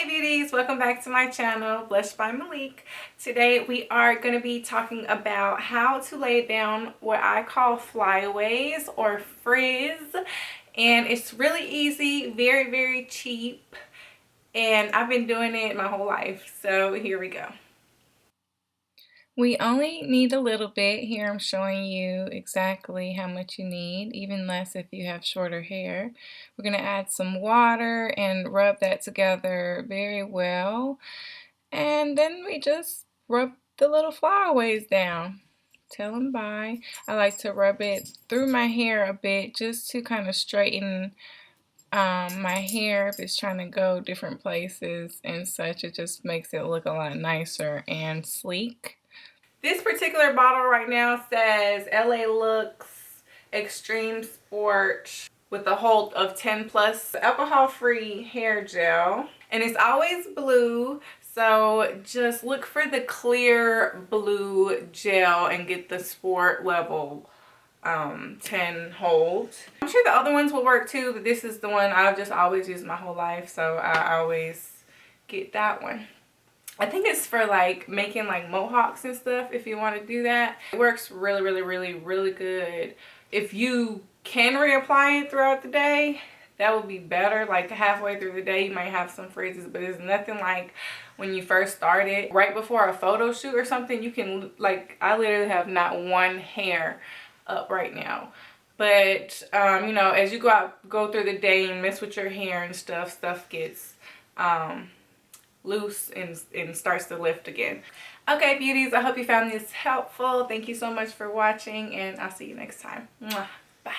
Beauties, welcome back to my channel, Blush by Malik. Today we are going to be talking about how to lay down what I call flyaways or frizz, and it's really easy, very cheap, and I've been doing it my whole life, so here we go. We only need a little bit. Here I'm showing you exactly how much you need, even less if you have shorter hair. We're going to add some water and rub that together very well. And then we just rub the little flyaways down. Tell them bye. I like to rub it through my hair a bit just to kind of straighten my hair if it's trying to go different places and such. It just makes it look a lot nicer and sleek. This particular bottle right now says LA Looks Extreme Sport with a hold of 10 plus alcohol-free hair gel, and it's always blue, so just look for the clear blue gel and get the sport level 10 hold. I'm sure the other ones will work too, but this is the one I've just always used my whole life, so I always get that one. I think it's for like making like mohawks and stuff if you want to do that. It works really good. If you can reapply it throughout the day, that would be better. Like halfway through the day you might have some frizzes, but it's nothing like when you first started. Right before a photo shoot or something, you can, like, I literally have not one hair up right now. But you know, as you go through the day and mess with your hair and stuff gets loose and starts to lift again. Okay, beauties, I hope you found this helpful. Thank you so much for watching, and I'll see you next time. Mwah. Bye.